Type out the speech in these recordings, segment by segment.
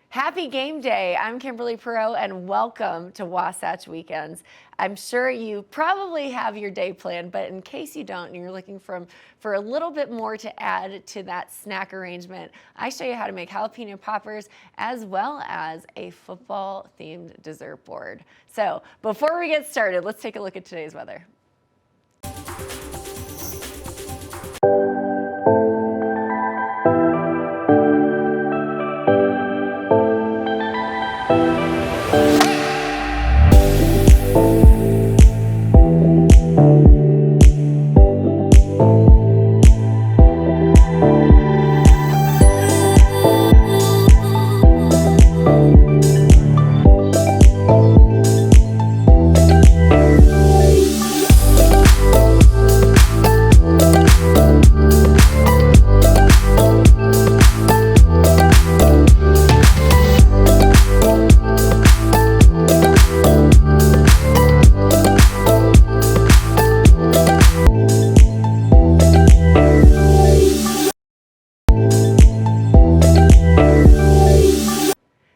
Happy game day. I'm Kimberly Perot and welcome to Wasatch Weekends. I'm sure you probably have your day planned, but in case you don't and you're looking for a little bit more to add to that snack arrangement, I show you how to make jalapeno poppers as well as a football themed dessert board. So before we get started, let's take a look at today's weather.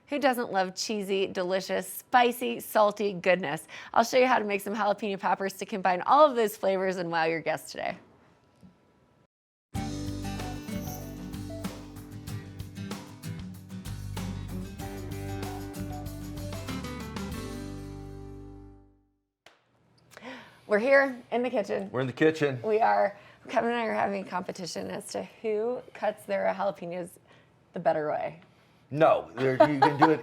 Who doesn't love cheesy, delicious, spicy, salty goodness? I'll show you how to make some jalapeno poppers to combine all of those flavors and wow your guests today. We're here in the kitchen. We're in the kitchen. We are. Kevin and I are having a competition as to who cuts their jalapenos the better way. No, you can do it.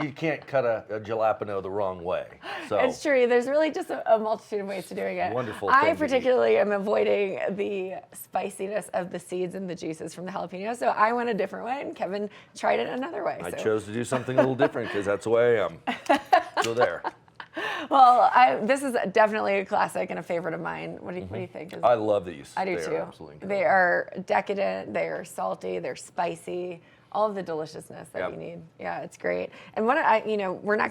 You can't cut a jalapeno the wrong way. So It's true. There's really just a multitude of ways to doing it. Wonderful I thing to eat. particularly am avoiding the spiciness of the seeds and the juices from the jalapeno, so I went a different way, and Kevin tried it another way. I chose to do something a little different because that's the way I am. So there. Well, this is definitely a classic and a favorite of mine. What do you think? I love these. I do They too. Are absolutely They are decadent. They are salty. They're spicy. All of the deliciousness that you need. Yeah, it's great. And we're not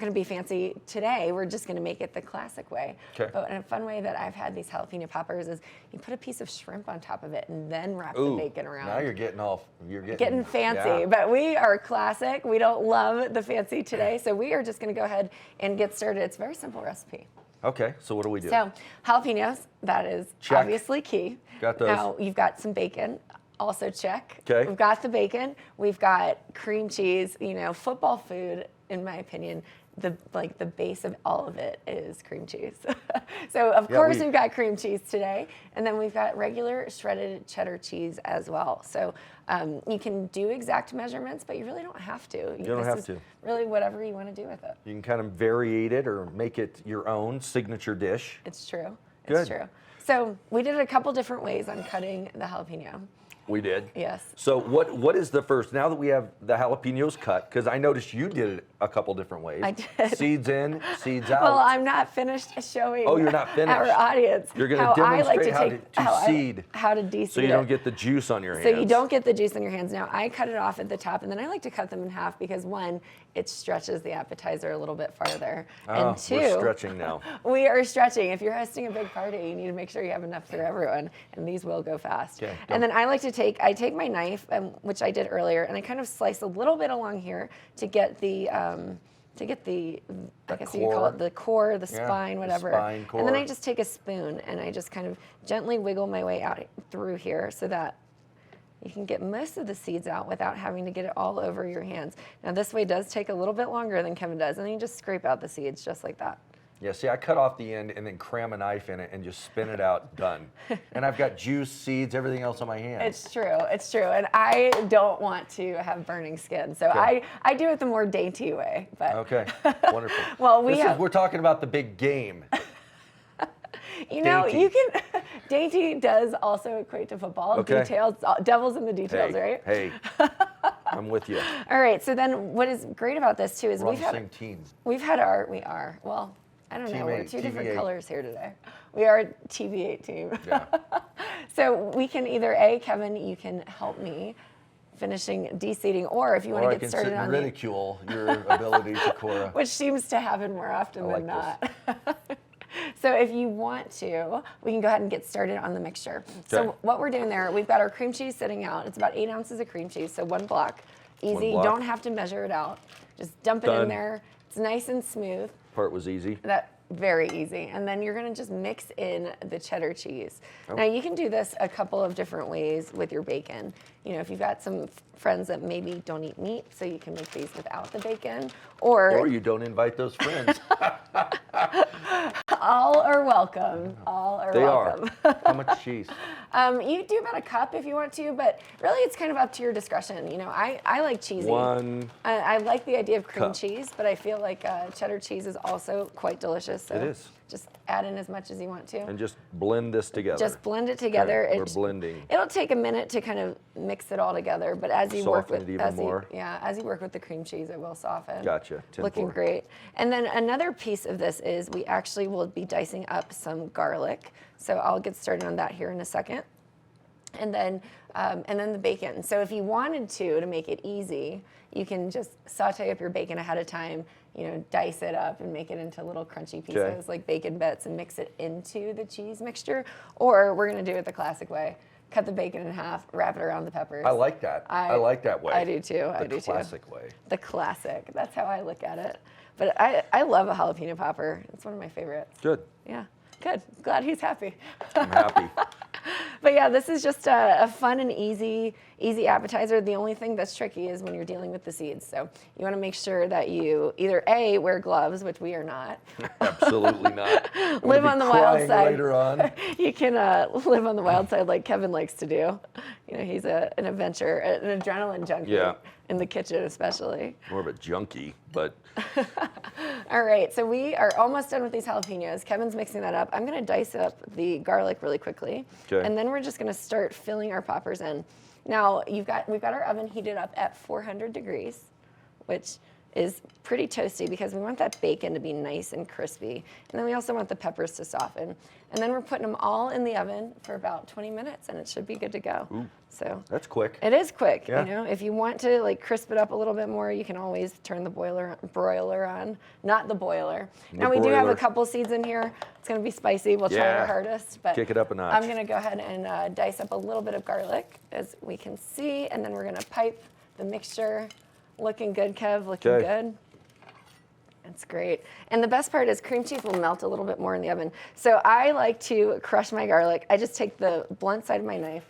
going to be fancy today. We're just going to make it the classic way. Okay. But a fun way that I've had these jalapeno poppers is you put a piece of shrimp on top of it and then wrap the bacon around. Now you're getting fancy. Yeah. But we are classic. We don't love the fancy today, so we are just going to go ahead and get started. It's a very simple recipe. Okay, so what do we do? So jalapenos, that is Check. obviously key. Got those. Now you've got some bacon. Also check. Okay. We've got the bacon. We've got cream cheese. You know, football food, in my opinion, the base of all of it is cream cheese. So of course we've got cream cheese today, and then we've got regular shredded cheddar cheese as well. So you can do exact measurements, but you really don't have to. You don't have to. Really, whatever you want to do with it. You can kind of variate it or make it your own signature dish. It's true. Good. It's true. So we did it a couple different ways on cutting the jalapeno. We did. Yes. So what is the first, now that we have the jalapenos cut, because I noticed you did it a couple different ways. I did. Seeds in, seeds out. Well, I'm not finished showing You're not finished. our audience You're going how to I like demonstrate to how to seed. how to de-seed So you don't get the juice on your hands. So you don't get the juice on your hands. Now, I cut it off at the top, and then I like to cut them in half because, one, it stretches the appetizer a little bit farther. Oh, and two, we're stretching now. We are stretching. If you're hosting a big party, you need to make sure you have enough for everyone, and these will go fast. Okay, and then I take my knife, which I did earlier, and I kind of slice a little bit along here to get the I guess you could call it the core, the spine, whatever. The spine, core. And then I just take a spoon and I just kind of gently wiggle my way out through here so that you can get most of the seeds out without having to get it all over your hands. Now this way does take a little bit longer than Kevin does, and then you just scrape out the seeds just like that. Yeah, see, I cut off the end and then cram a knife in it and just spin it out, done. And I've got juice, seeds, everything else on my hands. It's true. And I don't want to have burning skin, so Okay. I do it the more dainty way. But Okay, wonderful. Well, we're talking about the big game. You know, Dainty. you can. Dainty does also equate to football. Okay. Details, devil's in the details, right? Hey, I'm with you. All right. So then, what is great about this too is We're on the same team. we are. Well, I don't know. We're Team two eight, different TV8. colors here today. We are a TV8 team. Yeah. So we can either Kevin, you can help me finishing de-seeding, or if you want Or to I get can started sit and on ridicule your ability to Cora. which seems to happen more often I than like not. So if you want to, we can go ahead and get started on the mixture. Okay. So what we're doing there, we've got our cream cheese sitting out. It's about 8 ounces of cream cheese, so 1 block. Easy. You block. don't have to measure it out. Just dump it in Done. there. It's nice and smooth. Part was easy. Very easy. And then you're gonna just mix in the cheddar cheese. Oh. Now you can do this a couple of different ways with your bacon. You know, if you've got some friends that maybe don't eat meat, so you can make these without the bacon, Or you don't invite those friends. all are welcome. All are They welcome. are. How much cheese? You do about a cup if you want to, but really it's kind of up to your discretion. You know, I like cheesy. One. I like the idea of cream cup. cheese, but I feel like cheddar cheese is also quite delicious. So It is. just add in as much as you want to. And just blend this together. Just blend it together. Okay, we're blending. It'll take a minute to kind of mix it all together, but as you work Soften with it even more. as you work with the cream cheese, it will soften. Gotcha. 10-4. Looking great. And then another piece of this is we actually will be dicing up some garlic. So I'll get started on that here in a second. And then the bacon. So if you wanted to make it easy, you can just saute up your bacon ahead of time, you know, dice it up and make it into little crunchy pieces Okay. like bacon bits and mix it into the cheese mixture. Or we're gonna do it the classic way. Cut the bacon in half, wrap it around the peppers. I like that. I like that way. I do too. I do The too. classic way. The classic. That's how I look at it. But I love a jalapeno popper. It's one of my favorites. Good. Yeah. Good. Glad he's happy. I'm happy. But yeah, this is just a fun and easy appetizer. The only thing that's tricky is when you're dealing with the seeds. So you want to make sure that you either A, wear gloves, which we are not. Absolutely not. I'm Live gonna on be the wild crying side. Later on. You can live on the wild side like Kevin likes to do. You know, he's an adventure, an adrenaline junkie. Yeah. In the kitchen especially. More of a junkie, but All right, so we are almost done with these jalapenos. Kevin's mixing that up. I'm gonna dice up the garlic really quickly. Okay. And then we're just gonna start filling our poppers in. Now, we've got our oven heated up at 400 degrees, which is pretty toasty because we want that bacon to be nice and crispy. And then we also want the peppers to soften. And then we're putting them all in the oven for about 20 minutes and it should be good to go. Ooh. So that's quick. it is quick, Yeah. you know. If you want to like crisp it up a little bit more, you can always turn the broiler on, not the boiler. Now we do have a broiler. couple seeds in here. It's gonna be spicy. We'll try Yeah. our hardest, but Kick it up a notch. I'm gonna go ahead and dice up a little bit of garlic, as we can see, and then we're gonna pipe the mixture. Looking good, Kev. Looking Okay. good. That's great. And the best part is cream cheese will melt a little bit more in the oven. So I like to crush my garlic. I just take the blunt side of my knife,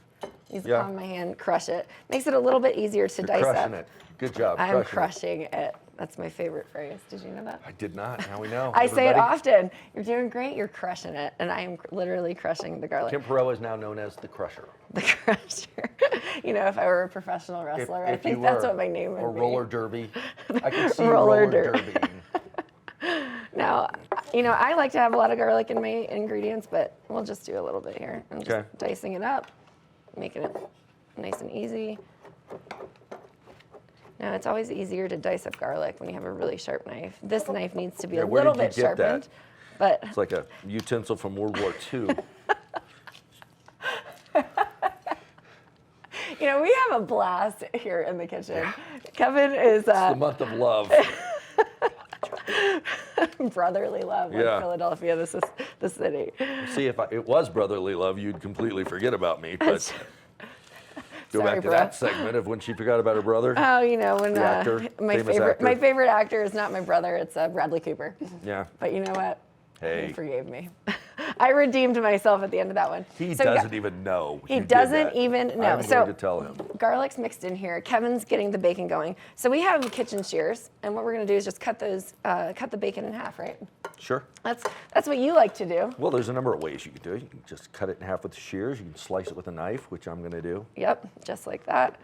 use the Yeah. palm of my hand, crush it. Makes it a little bit easier to dice Crushing up. it. Good job. I'm crushing crushing it. That's my favorite phrase. Did you know that? I did not. Now we know. I say it Everybody. often. You're doing great. You're crushing it. And I am literally crushing the garlic. Tim Perot is now known as the Crusher. The crusher. You know, if I were a professional wrestler, I If think you that's were, what my name would or be. roller derby. I can see Roller roller derby. derby. Now, you know, I like to have a lot of garlic in my ingredients, but we'll just do a little bit here. I'm just Okay. dicing it up, making it nice and easy. Now, it's always easier to dice up garlic when you have a really sharp knife. This knife needs to be Yeah, a where little did you bit get that? sharpened, but It's like a utensil from World War II. you know, we have a blast here in the kitchen. Kevin is The month of love. brotherly love like Yeah. Philadelphia. This is the city. See, if it was brotherly love, you'd completely forget about me. But go Sorry, back to bro. that segment of when she forgot about her brother. Oh, you know, when The actor, my famous favorite actor. actor is not my brother, it's Bradley Cooper. Yeah. But you know what? Hey. He forgave me. I redeemed myself at the end of that one. He So doesn't even know. He you did doesn't that. even know. I'm So- going to tell him. Garlic's mixed in here. Kevin's getting the bacon going. So we have kitchen shears, and what we're going to do is just cut the bacon in half, right? Sure. That's what you like to do. Well, there's a number of ways you can do it. You can just cut it in half with the shears. You can slice it with a knife, which I'm going to do. Yep, just like that.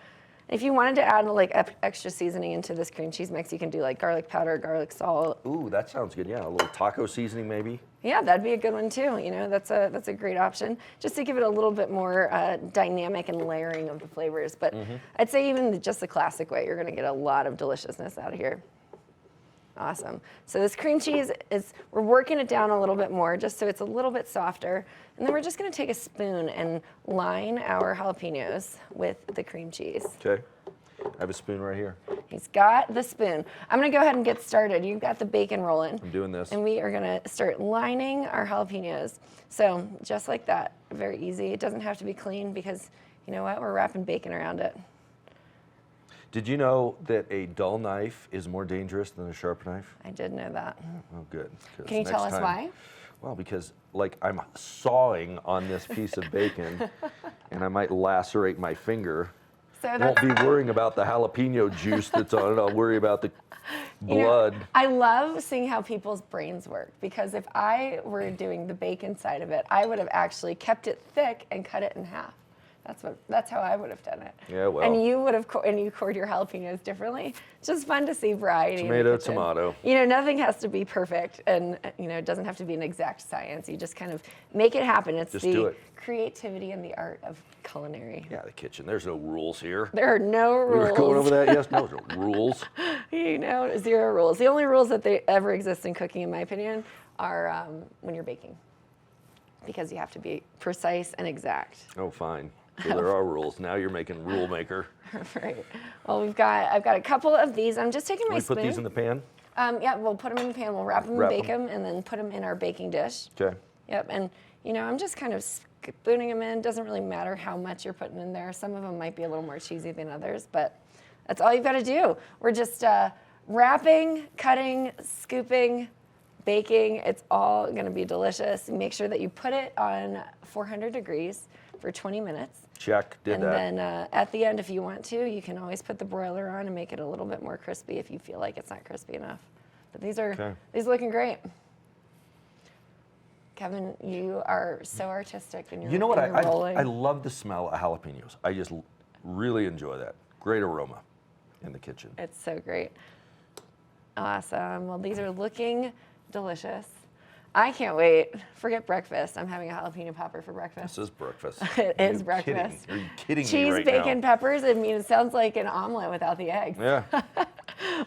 If you wanted to add like extra seasoning into this cream cheese mix, you can do like garlic powder, garlic salt. Ooh, that sounds good. Yeah, a little taco seasoning maybe. Yeah, that'd be a good one too. You know, that's a great option just to give it a little bit more dynamic and layering of the flavors. But I'd say even just the classic way, you're going to get a lot of deliciousness out of here. Awesome. So this cream cheese we're working it down a little bit more just so it's a little bit softer. And then we're just going to take a spoon and line our jalapenos with the cream cheese. Okay. I have a spoon right here. He's got the spoon. I'm going to go ahead and get started. You've got the bacon rolling. I'm doing this. And we are going to start lining our jalapenos. So just like that, very easy. It doesn't have to be clean because you know what? We're wrapping bacon around it. Did you know that a dull knife is more dangerous than a sharp knife? I did know that. Oh, good. 'Cause Can you tell next us time- why? Well, because like I'm sawing on this piece of bacon, and I might lacerate my finger. So I that's, won't be worrying about the jalapeno juice that's on it. I'll worry about the you know, blood. I love seeing how people's brains work, because if I were doing the bacon side of it, I would have actually kept it thick and cut it in half. That's how I would have done it. Yeah, well. And you would have, and you cored your jalapenos differently. It's just fun to see variety. in the Tomato, kitchen. tomato. You know, nothing has to be perfect, and you know, it doesn't have to be an exact science. You just kind of make it happen. It's Just do the it. creativity and the art of culinary. Yeah, the kitchen. There's no rules here. There are no We rules. were going over that. Yes, no rules. You know, 0 rules. The only rules that they ever exist in cooking, in my opinion, are when you're baking, because you have to be precise and exact. Oh, fine. So there are rules. Now you're making rule maker. Right. Well, I've got a couple of these. I'm just taking my We spoon. put these in the pan. Yeah, we'll put them in the pan. We'll wrap them Wrap in 'em. bacon, and then put them in our baking dish. Okay. Yep. And you know, I'm just kind of spooning them in. Doesn't really matter how much you're putting in there. Some of them might be a little more cheesy than others, but that's all you've got to do. We're just wrapping, cutting, scooping, baking. It's all going to be delicious. Make sure that you put it on 400 degrees for 20 minutes. Check. Did And that. then at the end, if you want to, you can always put the broiler on and make it a little bit more crispy if you feel like it's not crispy enough. But these are looking great. Kevin, you are so artistic when you're You know what? rolling. I love the smell of jalapenos. I just really enjoy that. Great aroma in the kitchen. It's so great. Awesome. Well, these are looking delicious. I can't wait. Forget breakfast. I'm having a jalapeno popper for breakfast. This is breakfast. It Are is you breakfast. Kidding? Are you kidding Cheese, me right bacon, now? peppers. I mean, it sounds like an omelet without the eggs. Yeah.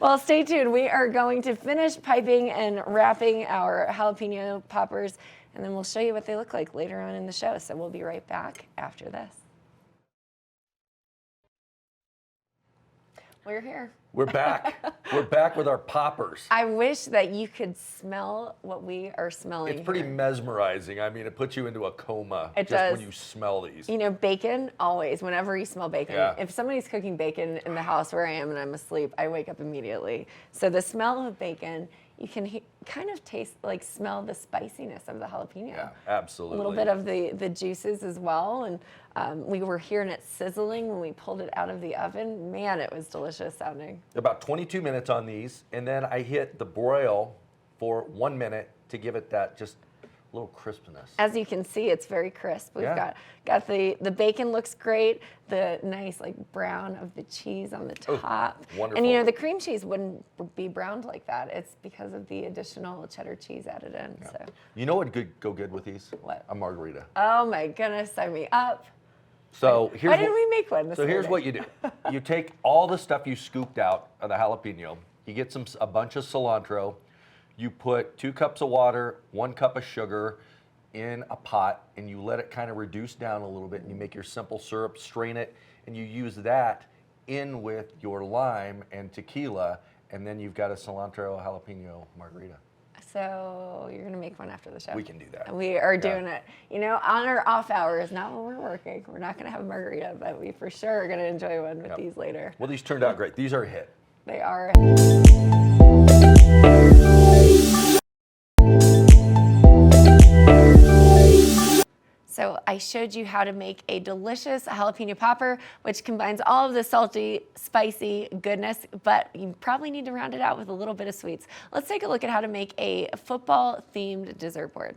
Well, stay tuned. We are going to finish piping and wrapping our jalapeno poppers, and then we'll show you what they look like later on in the show. So we'll be right back after this. We're here. We're back. We're back with our poppers. I wish that you could smell what we are smelling. It's pretty here. mesmerizing. I mean, it puts you into a coma It just does. when you smell these. You know, bacon, always, whenever you smell bacon. Yeah. If somebody's cooking bacon in the house where I am and I'm asleep, I wake up immediately. So the smell of bacon, you can kind of taste, like smell the spiciness of the jalapeno. Yeah, absolutely. A little bit of the juices as well. And we were hearing it sizzling when we pulled it out of the oven. Man, it was delicious sounding. About 22 minutes on these, and then I hit the broil for 1 minute to give it that just little crispness. As you can see, it's very crisp. We've Yeah. got the bacon looks great, the nice like brown of the cheese on the top. Wonderful. And you know, the cream cheese wouldn't be browned like that. It's because of the additional cheddar cheese added in. Yeah. So, You know what would go good with these? What? A margarita. oh my goodness, sign me up. So here's Why didn't we make one this So here's what morning? you do. You take all the stuff you scooped out of the jalapeno. You get a bunch of cilantro. You put 2 cups of water, 1 cup of sugar in a pot, and you let it kind of reduce down a little bit, and you make your simple syrup, strain it, and you use that in with your lime and tequila, and then you've got a cilantro jalapeno margarita. So you're gonna make one after the show. We can do that. We are doing it. You know, on our off hours, not when we're working. We're not gonna have a margarita, but we for sure are gonna enjoy one with these later. Well, these turned out great. These are a hit. They are. So I showed you how to make a delicious jalapeno popper, which combines all of the salty, spicy goodness, but you probably need to round it out with a little bit of sweets. Let's take a look at how to make a football-themed dessert board.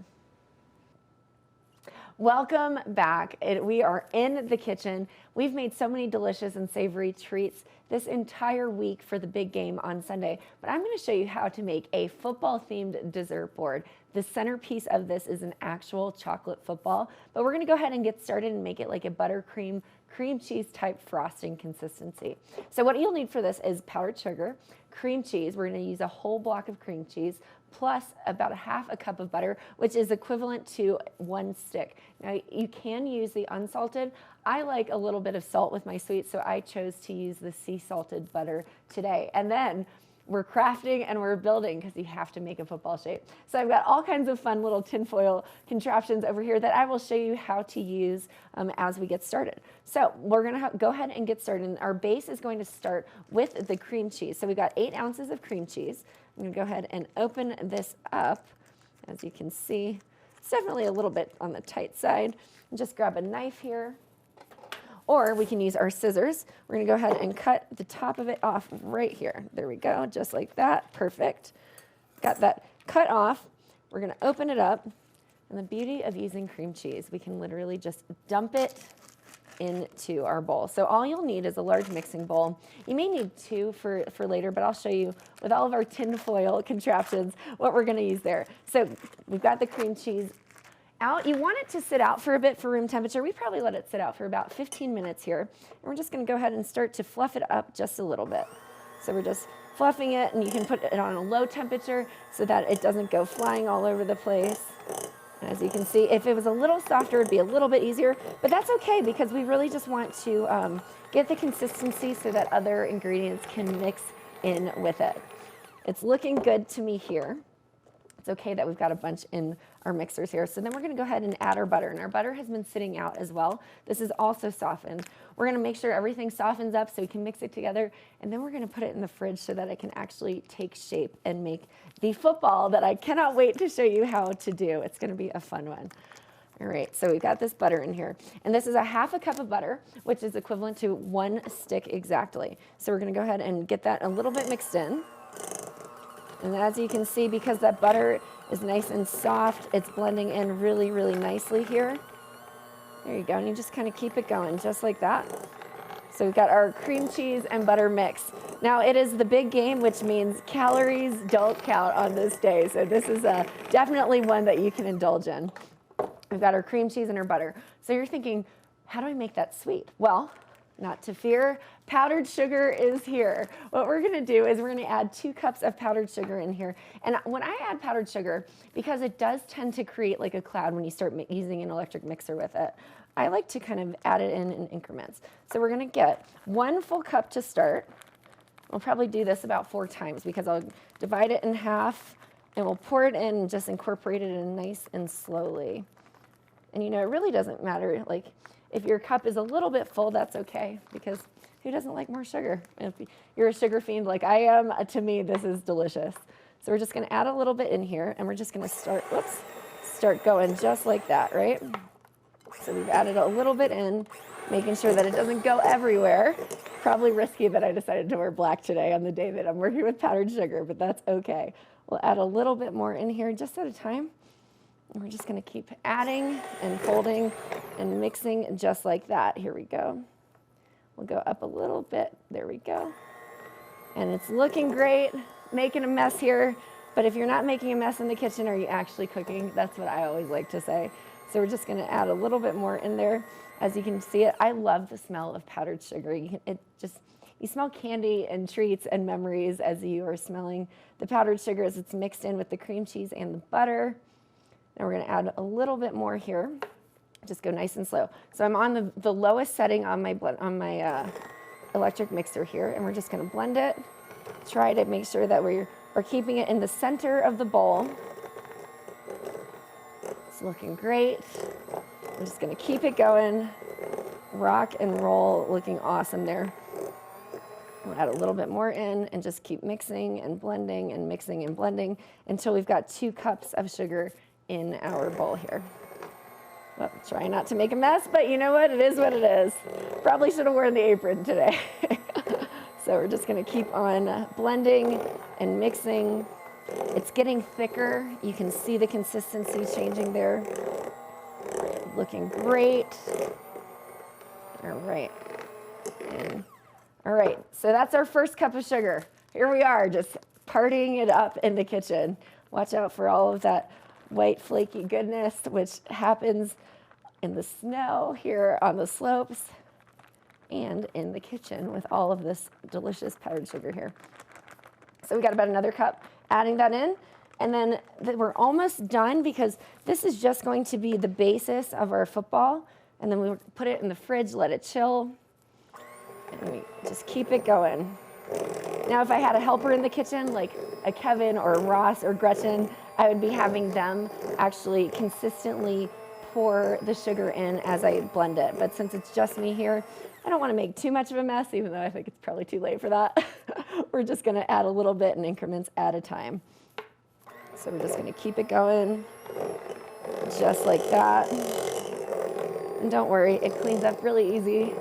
Welcome back. We are in the kitchen. We've made so many delicious and savory treats this entire week for the big game on Sunday, but I'm going to show you how to make a football-themed dessert board. The centerpiece of this is an actual chocolate football, but we're going to go ahead and get started and make it like a buttercream, cream cheese type frosting consistency. So what you'll need for this is powdered sugar, cream cheese. We're going to use a whole block of cream cheese, plus about 1/2 cup of butter, which is equivalent to 1 stick. Now you can use the unsalted. I like a little bit of salt with my sweets, so I chose to use the sea salted butter today. And then we're crafting and we're building because you have to make a football shape. So I've got all kinds of fun little tinfoil contraptions over here that I will show you how to use as we get started. So we're gonna go ahead and get started. Our base is going to start with the cream cheese. So we've got 8 ounces of cream cheese. I'm gonna go ahead and open this up. As you can see, it's definitely a little bit on the tight side. And just grab a knife here. Or we can use our scissors. We're gonna go ahead and cut the top of it off right here. There we go, just like that, perfect. Got that cut off. We're gonna open it up. And the beauty of using cream cheese, we can literally just dump it into our bowl. So all you'll need is a large mixing bowl. You may need 2 for later, but I'll show you with all of our tin foil contraptions what we're gonna use there. So we've got the cream cheese out. You want it to sit out for a bit for room temperature. We probably let it sit out for about 15 minutes here. And we're just gonna go ahead and start to fluff it up just a little bit. So we're just fluffing it, and you can put it on a low temperature so that it doesn't go flying all over the place. And as you can see, if it was a little softer, it'd be a little bit easier, but that's okay because we really just want to get the consistency so that other ingredients can mix in with it. It's looking good to me here. It's okay that we've got a bunch in our mixers here. So then we're gonna go ahead and add our butter, and our butter has been sitting out as well. This is also softened. We're gonna make sure everything softens up so we can mix it together, and then we're gonna put it in the fridge so that it can actually take shape and make the football that I cannot wait to show you how to do. It's gonna be a fun one. All right, so we've got this butter in here, and this is a 1/2 cup of butter, which is equivalent to 1 stick exactly. So we're gonna go ahead and get that a little bit mixed in. And as you can see, because that butter is nice and soft, it's blending in really, really nicely here. There you go, and you just kind of keep it going just like that. So we've got our cream cheese and butter mix. Now it is the big game, which means calories don't count on this day. So this is definitely one that you can indulge in. We've got our cream cheese and our butter. So you're thinking, how do I make that sweet? Well, not to fear, powdered sugar is here. What we're gonna do is we're gonna add 2 cups of powdered sugar in here. And when I add powdered sugar, because it does tend to create like a cloud when you start using an electric mixer with it, I like to kind of add it in increments. So we're gonna get 1 full cup to start. We'll probably do this about 4 times because I'll divide it in half and we'll pour it in and just incorporate it in nice and slowly. And you know, it really doesn't matter, like, if your cup is a little bit full, that's okay, because who doesn't like more sugar? If you're a sugar fiend like I am, to me, this is delicious. So we're just gonna add a little bit in here, and we're just gonna start going just like that, right? So we've added a little bit in, making sure that it doesn't go everywhere. Probably risky that I decided to wear black today on the day that I'm working with powdered sugar, but that's okay. We'll add a little bit more in here just at a time. And we're just gonna keep adding and folding and mixing just like that. Here we go. We'll go up a little bit. There we go. And it's looking great, making a mess here. But if you're not making a mess in the kitchen, are you actually cooking? That's what I always like to say. So we're just gonna add a little bit more in there. As you can see it, I love the smell of powdered sugar. You smell candy and treats and memories as you are smelling the powdered sugar as it's mixed in with the cream cheese and the butter. And we're gonna add a little bit more here. Just go nice and slow. So I'm on the lowest setting on my electric mixer here, and we're just gonna blend it. Try to make sure that we're keeping it in the center of the bowl. It's looking great. I'm just gonna keep it going. Rock and roll, looking awesome there. We'll add a little bit more in and just keep mixing and blending and mixing and blending until we've got 2 cups of sugar in our bowl here. Well, try not to make a mess, but you know what? It is what it is. Probably should have worn the apron today. So we're just gonna keep on blending and mixing. It's getting thicker. You can see the consistency changing there. Looking great. All right. All right, so that's our first cup of sugar. Here we are, just partying it up in the kitchen. Watch out for all of that white flaky goodness, which happens in the snow here on the slopes and in the kitchen with all of this delicious powdered sugar here. So we got about another cup, adding that in. And then we're almost done because this is just going to be the basis of our football. And then we put it in the fridge, let it chill. And we just keep it going. Now, if I had a helper in the kitchen, like a Kevin or a Ross or Gretchen, I would be having them actually consistently pour the sugar in as I blend it. But since it's just me here, I don't want to make too much of a mess, even though I think it's probably too late for that. We're just going to add a little bit in increments at a time. So we're just going to keep it going just like that. And don't worry, it cleans up really easy.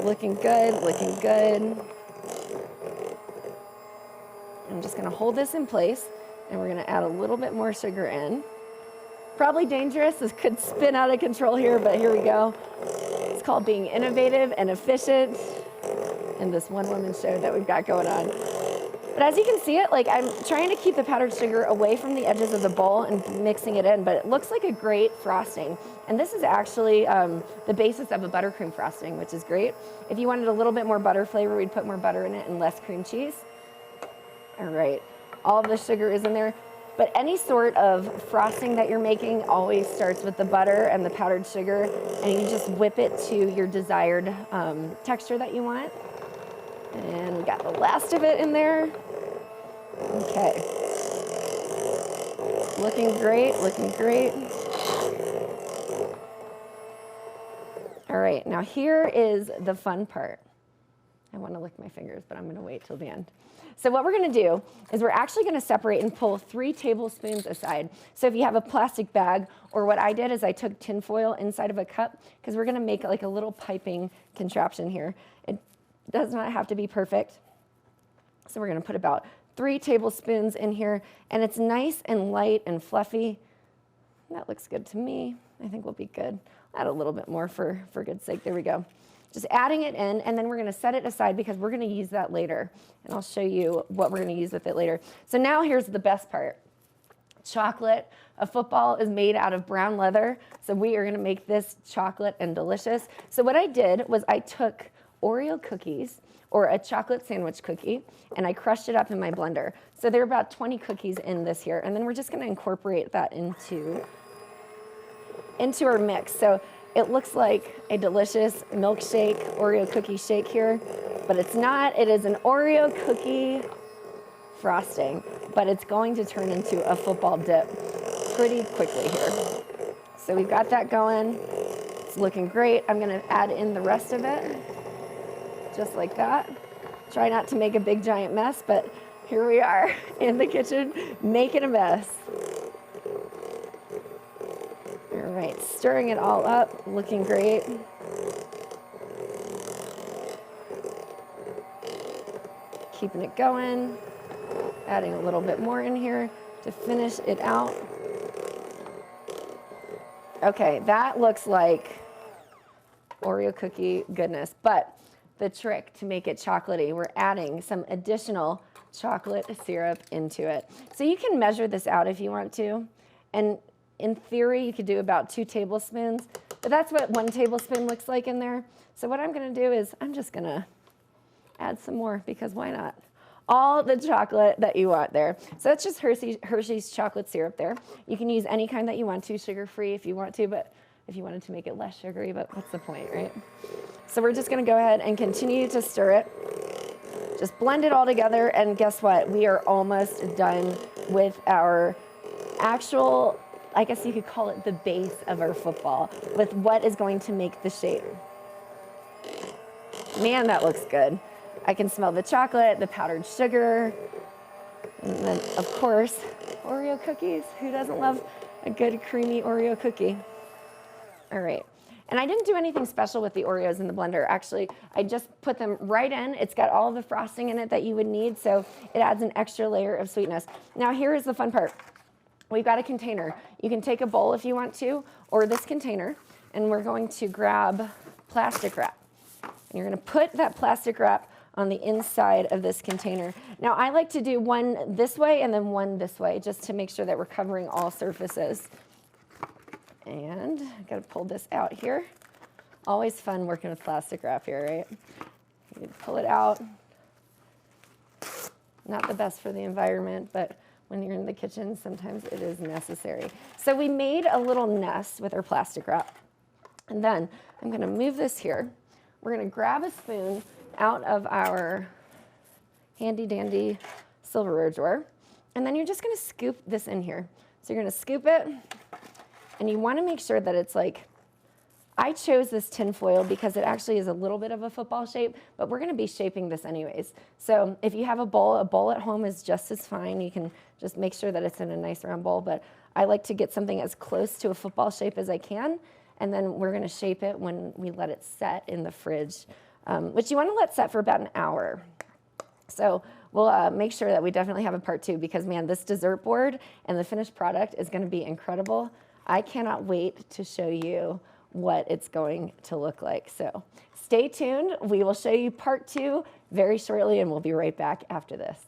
Looking good, looking good. I'm just going to hold this in place, and we're going to add a little bit more sugar in. Probably dangerous. This could spin out of control here, but here we go. It's called being innovative and efficient in this one-woman show that we've got going on. But as you can see it, like I'm trying to keep the powdered sugar away from the edges of the bowl and mixing it in, but it looks like a great frosting. And this is actually the basis of a buttercream frosting, which is great. If you wanted a little bit more butter flavor, we'd put more butter in it and less cream cheese. All right, all of the sugar is in there. But any sort of frosting that you're making always starts with the butter and the powdered sugar, and you just whip it to your desired texture that you want. And we got the last of it in there. Okay. Looking great, looking great. All right, now here is the fun part. I want to lick my fingers, but I'm going to wait till the end. So what we're going to do is we're actually going to separate and pull 3 tablespoons aside. So if you have a plastic bag, or what I did is I took tin foil inside of a cup, because we're going to make like a little piping contraption here. It does not have to be perfect. So we're going to put about 3 tablespoons in here, and it's nice and light and fluffy. That looks good to me. I think we'll be good. Add a little bit more for good's sake. There we go. Just adding it in, and then we're going to set it aside because we're going to use that later. And I'll show you what we're going to use with it later. So now here's the best part. Chocolate. A football is made out of brown leather, so we are going to make this chocolate and delicious. So what I did was I took Oreo cookies, or a chocolate sandwich cookie, and I crushed it up in my blender. So there are about 20 cookies in this here, and then we're just going to incorporate that into our mix. So it looks like a delicious milkshake, Oreo cookie shake here, but it's not. It is an Oreo cookie frosting, but it's going to turn into a football dip pretty quickly here. So we've got that going. It's looking great. I'm going to add in the rest of it, just like that. Try not to make a big giant mess, but here we are in the kitchen making a mess. All right, stirring it all up, looking great. Keeping it going, adding a little bit more in here to finish it out. Okay, that looks like Oreo cookie goodness, but the trick to make it chocolatey, we're adding some additional chocolate syrup into it. So you can measure this out if you want to, and in theory, you could do about 2 tablespoons, but that's what 1 tablespoon looks like in there. So what I'm gonna do is I'm just gonna add some more, because why not? All the chocolate that you want there. So that's just Hershey's chocolate syrup there. You can use any kind that you want to, sugar-free if you want to, but if you wanted to make it less sugary, but what's the point, right? So we're just gonna go ahead and continue to stir it. Just blend it all together, and guess what? We are almost done with our actual, I guess you could call it the base of our football, with what is going to make the shape. Man, that looks good. I can smell the chocolate, the powdered sugar, and then, of course, Oreo cookies. Who doesn't love a good creamy Oreo cookie? All right. And I didn't do anything special with the Oreos in the blender. Actually, I just put them right in. It's got all the frosting in it that you would need, so it adds an extra layer of sweetness. Now, here is the fun part. We've got a container. You can take a bowl if you want to, or this container, and we're going to grab plastic wrap. And you're gonna put that plastic wrap on the inside of this container. Now, I like to do one this way and then one this way, just to make sure that we're covering all surfaces. And I gotta pull this out here. Always fun working with plastic wrap here, right? You pull it out. Not the best for the environment, but when you're in the kitchen, sometimes it is necessary. So we made a little nest with our plastic wrap. And then I'm gonna move this here. We're gonna grab a spoon out of our handy dandy silverware drawer. And then you're just gonna scoop this in here. So you're gonna scoop it, and you wanna make sure that it's like, I chose this tin foil because it actually is a little bit of a football shape, but we're gonna be shaping this anyways. So if you have a bowl at home is just as fine. You can just make sure that it's in a nice round bowl, but I like to get something as close to a football shape as I can, and then we're gonna shape it when we let it set in the fridge, which you wanna let set for about an hour. So we'll make sure that we definitely have a part 2 because, man, this dessert board and the finished product is gonna be incredible. I cannot wait to show you what it's going to look like. So stay tuned. We will show you part 2 very shortly, and we'll be right back after this.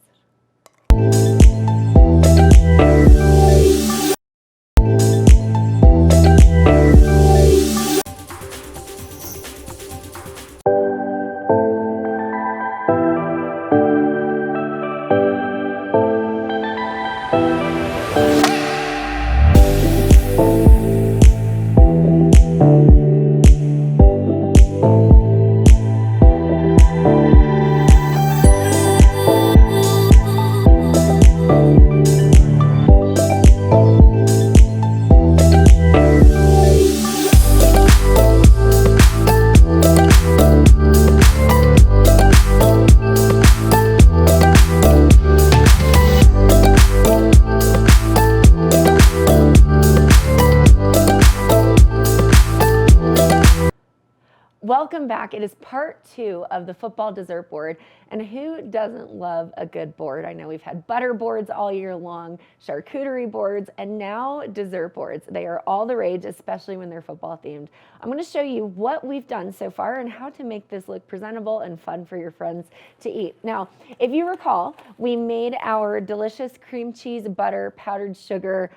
Welcome back. It is part 2 of the football dessert board. And who doesn't love a good board? I know we've had butter boards all year long, charcuterie boards, and now dessert boards. They are all the rage, especially when they're football themed. I'm going to show you what we've done so far and how to make this look presentable and fun for your friends to eat. Now, if you recall, we made our delicious cream cheese, butter, powdered sugar,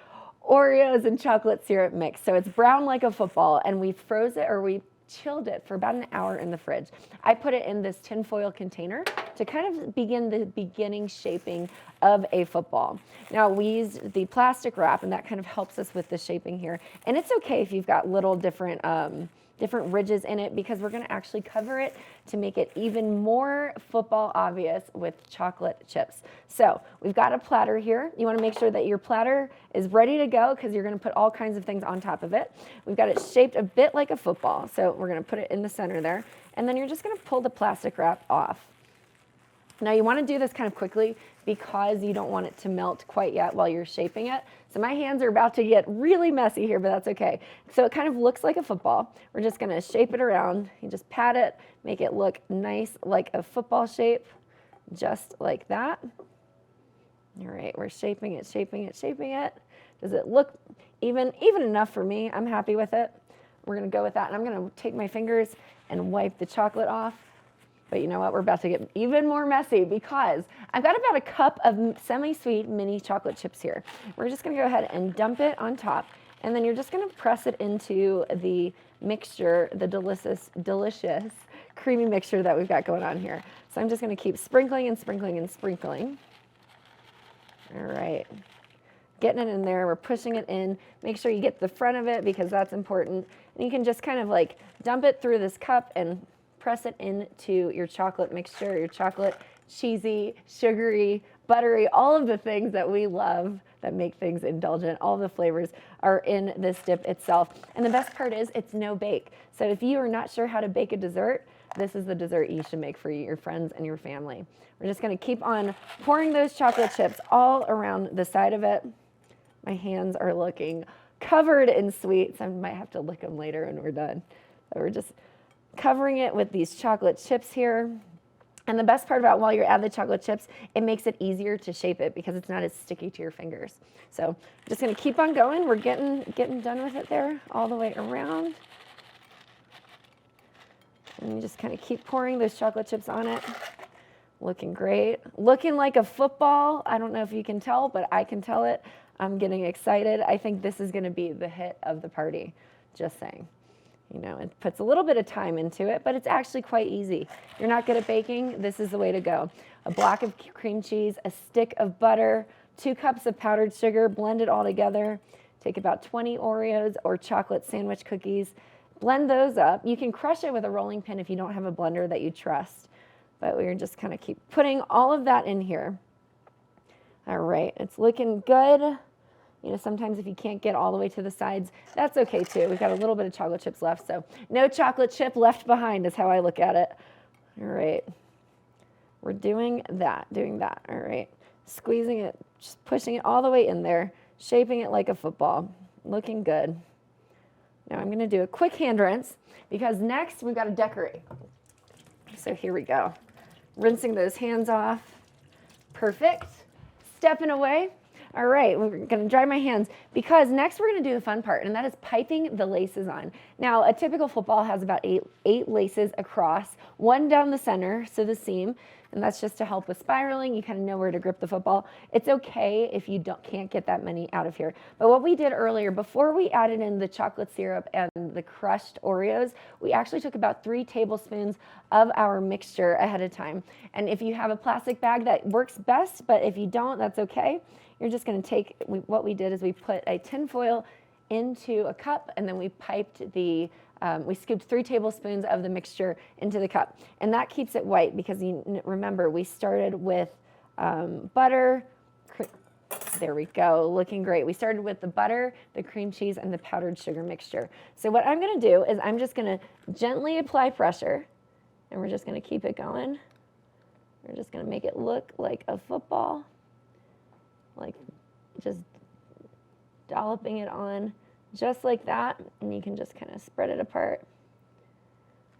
Oreos, and chocolate syrup mix. So it's brown like a football, and we froze it, or we chilled it for about an hour in the fridge. I put it in this tinfoil container to kind of begin the beginning shaping of a football. Now we used the plastic wrap, and that kind of helps us with the shaping here. And it's okay if you've got little different ridges in it, because we're going to actually cover it to make it even more football obvious with chocolate chips. So we've got a platter here. You want to make sure that your platter is ready to go, because you're going to put all kinds of things on top of it. We've got it shaped a bit like a football, so we're going to put it in the center there, and then you're just going to pull the plastic wrap off. Now you want to do this kind of quickly because you don't want it to melt quite yet while you're shaping it. So my hands are about to get really messy here, but that's okay. So it kind of looks like a football. We're just going to shape it around. You just pat it, make it look nice like a football shape, just like that. All right, we're shaping it, shaping it, shaping it. Does it look even enough for me? I'm happy with it. We're going to go with that, and I'm going to take my fingers and wipe the chocolate off. But you know what? We're about to get even more messy because I've got about a cup of semi-sweet mini chocolate chips here. We're just going to go ahead and dump it on top, and then you're just going to press it into the mixture, the delicious creamy mixture that we've got going on here. So I'm just going to keep sprinkling and sprinkling and sprinkling. All right. Getting it in there, we're pushing it in. Make sure you get the front of it because that's important. And you can just kind of like dump it through this cup and press it into your chocolate mixture, your chocolate, cheesy, sugary, buttery, all of the things that we love that make things indulgent. All the flavors are in this dip itself. And the best part is it's no bake. So if you are not sure how to bake a dessert, this is the dessert you should make for your friends and your family. We're just going to keep on pouring those chocolate chips all around the side of it. My hands are looking covered in sweets. I might have to lick them later when we're done. So we're just covering it with these chocolate chips here. And the best part about while you're adding the chocolate chips, it makes it easier to shape it because it's not as sticky to your fingers. So I'm just going to keep on going. We're getting done with it there all the way around. And you just kind of keep pouring those chocolate chips on it. Looking great. Looking like a football. I don't know if you can tell, but I can tell it. I'm getting excited. I think this is going to be the hit of the party. Just saying. You know, it puts a little bit of time into it, but it's actually quite easy. You're not good at baking, this is the way to go. A block of cream cheese, a stick of butter, 2 cups of powdered sugar, blend it all together. Take about 20 Oreos or chocolate sandwich cookies, blend those up. You can crush it with a rolling pin if you don't have a blender that you trust. but we're just kind of keep putting all of that in here. All right, it's looking good. You know, sometimes if you can't get all the way to the sides, that's okay too. We've got a little bit of chocolate chips left, so no chocolate chip left behind is how I look at it. All right, we're doing that. All right, squeezing it, just pushing it all the way in there, shaping it like a football. Looking good. Now I'm gonna do a quick hand rinse because next we've got to decorate. So here we go. Rinsing those hands off. Perfect. Stepping away. All right, we're gonna dry my hands because next we're gonna do the fun part, and that is piping the laces on. Now, a typical football has about eight laces across, one down the center, so the seam, and that's just to help with spiraling. You kind of know where to grip the football. It's okay if you can't get that many out of here. But what we did earlier, before we added in the chocolate syrup and the crushed Oreos, we actually took about 3 tablespoons of our mixture ahead of time. And if you have a plastic bag, that works best, but if you don't, that's okay. You're just going to take, what we did is we put a tin foil into a cup, and then we piped we scooped 3 tablespoons of the mixture into the cup. And that keeps it white because you remember we started with butter. There we go, looking great. We started with the butter, the cream cheese, and the powdered sugar mixture. So what I'm going to do is I'm just going to gently apply pressure, and we're just going to keep it going. We're just going to make it look like a football. Like just dolloping it on just like that, and you can just kind of spread it apart.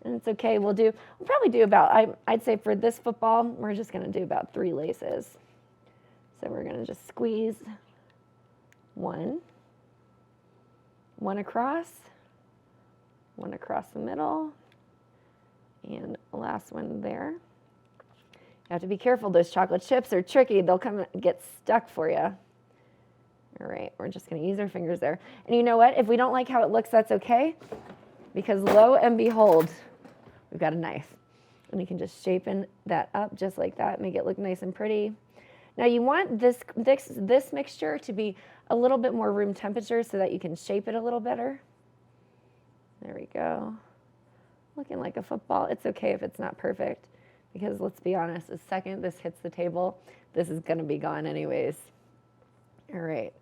And it's okay, we'll probably do about, I'd say for this football, we're just gonna do about 3 laces. So we're gonna just squeeze one across the middle, and the last one there. You have to be careful, those chocolate chips are tricky. They'll come and get stuck for you. All right, we're just gonna use our fingers there. And you know what? If we don't like how it looks, that's okay, because lo and behold, we've got a knife. And you can just shapen that up just like that, make it look nice and pretty. Now you want this mixture to be a little bit more room temperature so that you can shape it a little better. There we go. Looking like a football. It's okay if it's not perfect, because let's be honest, the second this hits the table, this is gonna be gone anyways. All right,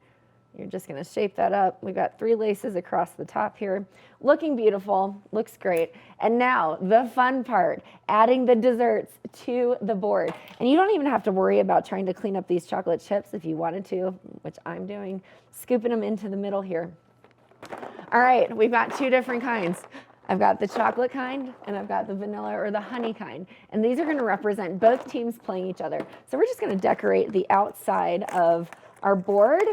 you're just gonna shape that up. We've got 3 laces across the top here. Looking beautiful, looks great. And now the fun part, adding the desserts to the board. And you don't even have to worry about trying to clean up these chocolate chips if you wanted to, which I'm doing, scooping them into the middle here. All right, we've got 2 different kinds. I've got the chocolate kind, and I've got the vanilla or the honey kind. And these are gonna represent both teams playing each other. So we're just gonna decorate the outside of our board.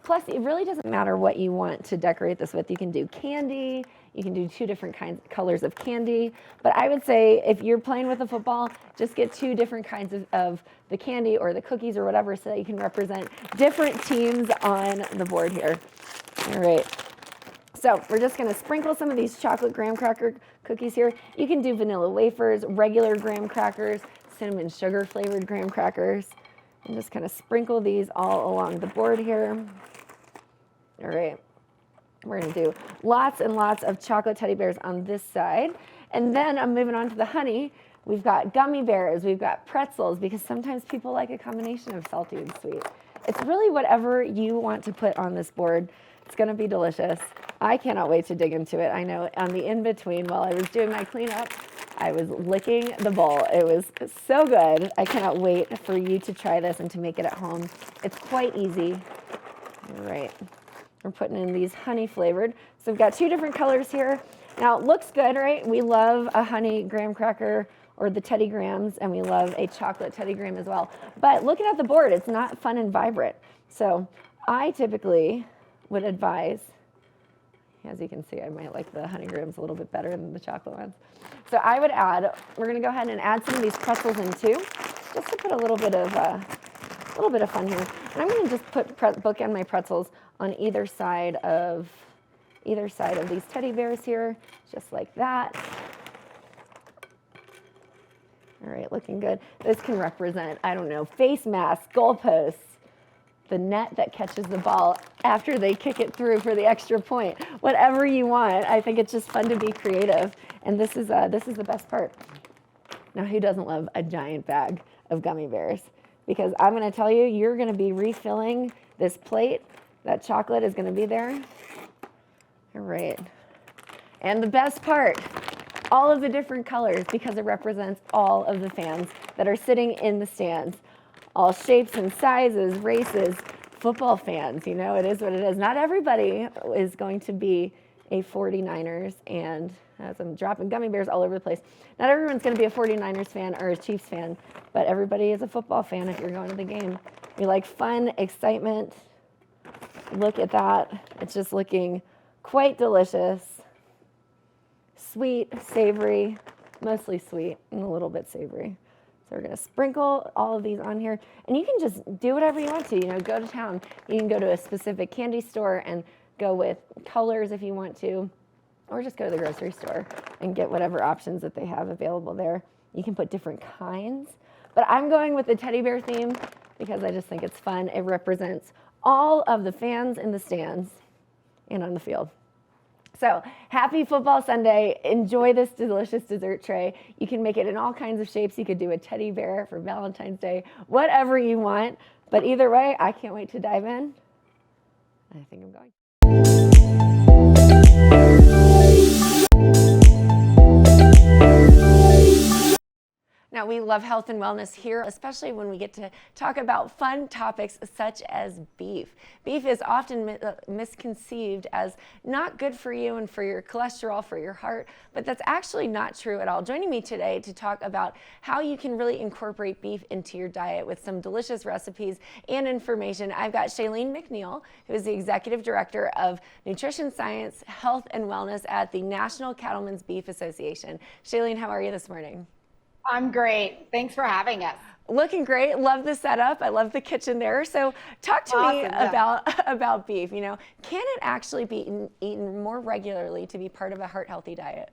Plus, it really doesn't matter what you want to decorate this with. You can do candy, you can do 2 different colors of candy. But I would say if you're playing with a football, just get 2 different kinds of the candy or the cookies or whatever so that you can represent different teams on the board here. All right. So we're just gonna sprinkle some of these chocolate graham cracker cookies here. You can do vanilla wafers, regular graham crackers, cinnamon sugar flavored graham crackers. And just kind of sprinkle these all along the board here. All right, we're gonna do lots and lots of chocolate teddy bears on this side. And then I'm moving on to the honey. We've got gummy bears, we've got pretzels, because sometimes people like a combination of salty and sweet. It's really whatever you want to put on this board. It's gonna be delicious. I cannot wait to dig into it. I know on the in-between, while I was doing my cleanup, I was licking the bowl. It was so good. I cannot wait for you to try this and to make it at home. It's quite easy. All right, we're putting in these honey flavored. So we've got 2 different colors here. Now it looks good, right? We love a honey graham cracker or the Teddy Grahams, and we love a chocolate Teddy Graham as well. But looking at the board, it's not fun and vibrant. So I typically would advise, as you can see, I might like the honey grahams a little bit better than the chocolate ones. So I would we're gonna go ahead and add some of these pretzels in too, just to put a little bit of fun here. And I'm gonna just bookend my pretzels on either side of these teddy bears here, just like that. All right, looking good. This can represent, I don't know, face masks, goalposts, the net that catches the ball after they kick it through for the extra point. Whatever you want. I think it's just fun to be creative, and this is the best part. Now, who doesn't love a giant bag of gummy bears? Because I'm going to tell you, you're going to be refilling this plate. That chocolate is going to be there. All right. And the best part, all of the different colors, because it represents all of the fans that are sitting in the stands. All shapes and sizes, races, football fans, you know, it is what it is. Not everybody is going to be a 49ers, and as I'm dropping gummy bears all over the place, not everyone's going to be a 49ers fan or a Chiefs fan, but everybody is a football fan if you're going to the game. You like fun, excitement. Look at that. It's just looking quite delicious. Sweet, savory, mostly sweet and a little bit savory. So we're going to sprinkle all of these on here, and you can just do whatever you want to, you know, go to town. You can go to a specific candy store and go with colors if you want to, or just go to the grocery store and get whatever options that they have available there. You can put different kinds, but I'm going with the teddy bear theme because I just think it's fun. It represents all of the fans in the stands and on the field. So happy Football Sunday. Enjoy this delicious dessert tray. You can make it in all kinds of shapes. You could do a teddy bear for Valentine's Day, whatever you want. But either way, I can't wait to dive in. I think I'm going. Now, we love health and wellness here, especially when we get to talk about fun topics such as beef. Beef is often misconceived as not good for you and for your cholesterol, for your heart, but that's actually not true at all. Joining me today to talk about how you can really incorporate beef into your diet with some delicious recipes and information, I've got Shailene McNeil, who is the Executive Director of Nutrition Science, Health and Wellness at the National Cattlemen's Beef Association. Shailene, how are you this morning? I'm great. Thanks for having us. Looking great. Love the setup. I love the kitchen there. So talk to me about beef. You know, can it actually be eaten more regularly to be part of a heart healthy diet?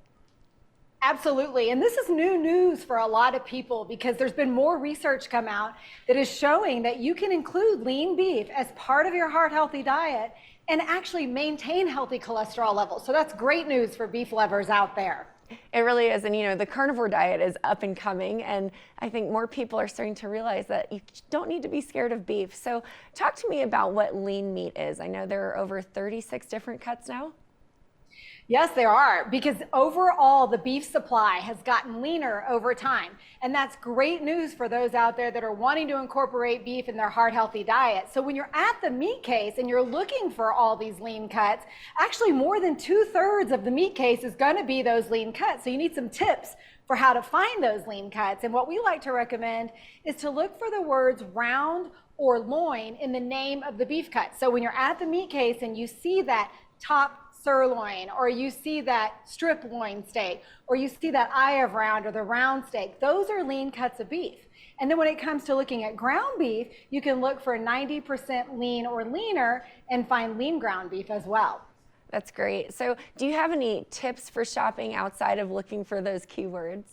Absolutely. And this is new news for a lot of people because there's been more research come out that is showing that you can include lean beef as part of your heart healthy diet and actually maintain healthy cholesterol levels. So that's great news for beef lovers out there. It really is. And, you know, the carnivore diet is up and coming. And I think more people are starting to realize that you don't need to be scared of beef. So talk to me about what lean meat is. I know there are over 36 different cuts now. Yes, there are, because overall the beef supply has gotten leaner over time. And that's great news for those out there that are wanting to incorporate beef in their heart healthy diet. So when you're at the meat case and you're looking for all these lean cuts, actually more than 2/3 of the meat case is going to be those lean cuts. So you need some tips for how to find those lean cuts. And what we like to recommend is to look for the words round or loin in the name of the beef cut. So when you're at the meat case and you see that top sirloin, or you see that strip loin steak, or you see that eye of round or the round steak, those are lean cuts of beef. And then when it comes to looking at ground beef, you can look for 90% lean or leaner and find lean ground beef as well. That's great. So do you have any tips for shopping outside of looking for those keywords?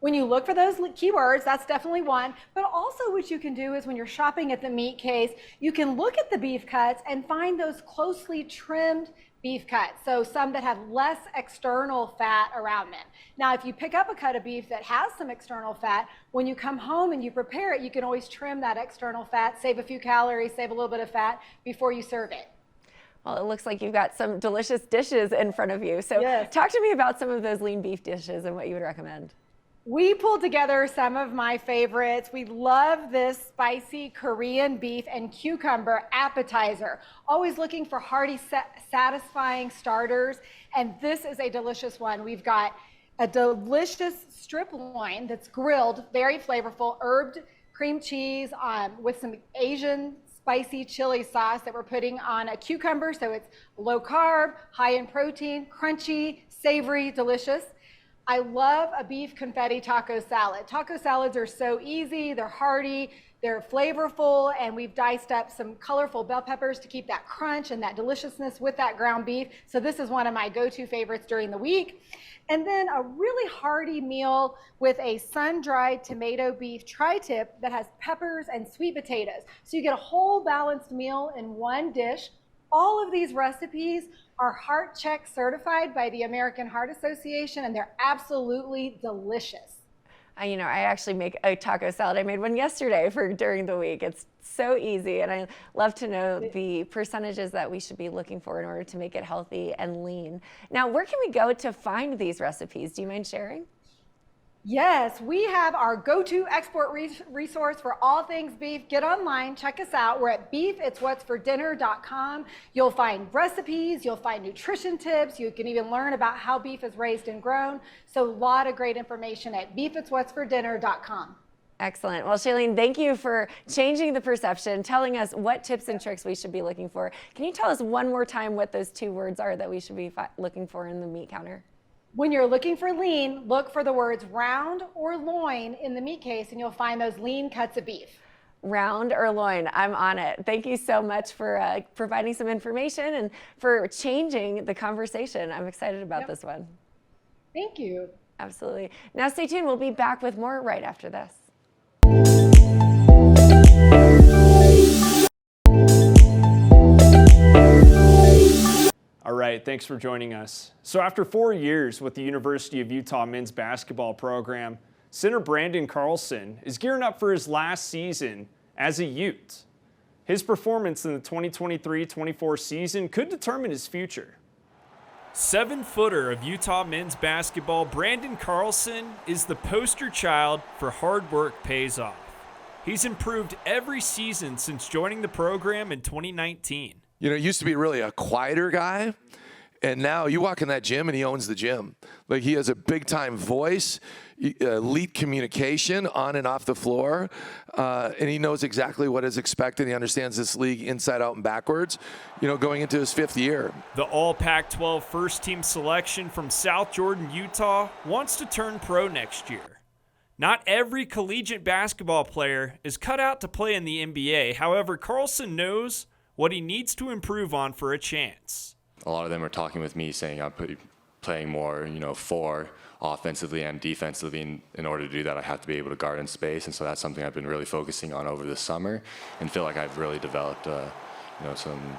When you look for those keywords, that's definitely one. But also what you can do is when you're shopping at the meat case, you can look at the beef cuts and find those closely trimmed beef cuts. So some that have less external fat around them. Now, if you pick up a cut of beef that has some external fat, when you come home and you prepare it, you can always trim that external fat, save a few calories, save a little bit of fat before you serve it. Well, it looks like you've got some delicious dishes in front of you. So yes. Talk to me about some of those lean beef dishes and what you would recommend. We pulled together some of my favorites. We love this spicy Korean beef and cucumber appetizer. Always looking for hearty, satisfying starters. And this is a delicious one. We've got a delicious strip loin that's grilled, very flavorful, herbed cream cheese with some Asian spicy chili sauce that we're putting on a cucumber. So it's low carb, high in protein, crunchy, savory, delicious. I love a beef confetti taco salad. Taco salads are so easy, they're hearty, they're flavorful, and we've diced up some colorful bell peppers to keep that crunch and that deliciousness with that ground beef. So this is one of my go-to favorites during the week. And then a really hearty meal with a sun-dried tomato beef tri-tip that has peppers and sweet potatoes. So you get a whole balanced meal in one dish. All of these recipes are Heart Check certified by the American Heart Association, and they're absolutely delicious. I actually make a taco salad. I made one yesterday for during the week. It's so easy, and I love to know the percentages that we should be looking for in order to make it healthy and lean. Now, where can we go to find these recipes? Do you mind sharing? Yes, we have our go-to export resource for all things beef. Get online, check us out. We're at beefitswhatsfordinner.com. You'll find recipes, you'll find nutrition tips, you can even learn about how beef is raised and grown. So a lot of great information at beefitswhatsfordinner.com. Excellent. Well, Shailene, thank you for changing the perception, telling us what tips and tricks we should be looking for. Can you tell us one more time what those 2 words are that we should be looking for in the meat counter? When you're looking for lean, look for the words round or loin in the meat case, and you'll find those lean cuts of beef. Round or loin, I'm on it. Thank you so much for providing some information and for changing the conversation. I'm excited about this one. Thank you. Absolutely. Now stay tuned. We'll be back with more right after this. All right, thanks for joining us. So after 4 years with the University of Utah men's basketball program, center Brandon Carlson is gearing up for his last season as a Ute. His performance in the 2023-24 season could determine his future. 7-footer of Utah men's basketball, Brandon Carlson is the poster child for hard work pays off. He's improved every season since joining the program in 2019. You know, he used to be really a quieter guy, and now you walk in that gym and he owns the gym. Like, he has a big-time voice, elite communication on and off the floor, and he knows exactly what is expected. He understands this league inside out and backwards, going into his 5th year. The All-Pac-12 first-team selection from South Jordan, Utah, wants to turn pro next year. Not every collegiate basketball player is cut out to play in the NBA. However, Carlson knows what he needs to improve on for a chance. A lot of them are talking with me saying I'm playing more, for offensively and defensively. In order to do that, I have to be able to guard in space, and so that's something I've been really focusing on over the summer, and feel like I've really developed, some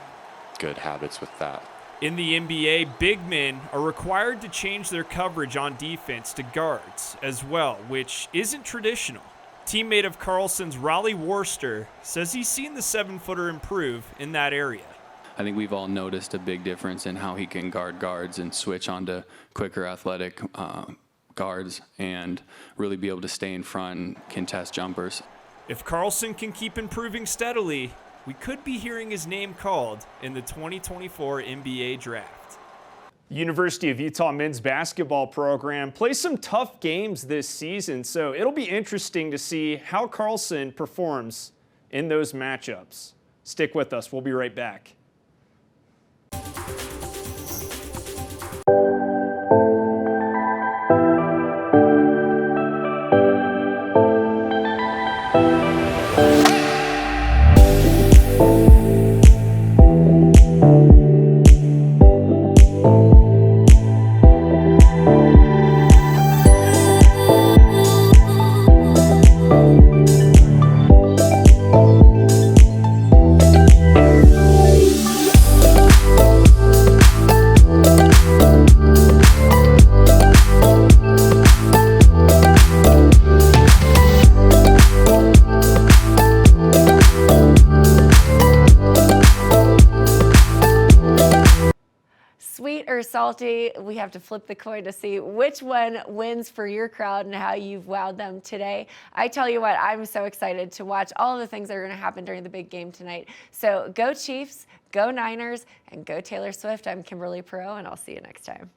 good habits with that. In the NBA, big men are required to change their coverage on defense to guards as well, which isn't traditional. Teammate of Carlson's, Raleigh Worcester, says he's seen the 7-footer improve in that area. I think we've all noticed a big difference in how he can guard guards and switch onto quicker athletic guards and really be able to stay in front and contest jumpers. If Carlson can keep improving steadily, we could be hearing his name called in the 2024 NBA draft. The University of Utah men's basketball program plays some tough games this season, so it'll be interesting to see how Carlson performs in those matchups. Stick with us. We'll be right back. Sweet or salty, we have to flip the coin to see which one wins for your crowd and how you've wowed them today. I tell you what, I'm so excited to watch all of the things that are going to happen during the big game tonight. So go Chiefs, go Niners, and go Taylor Swift. I'm Kimberly Perot, and I'll see you next time.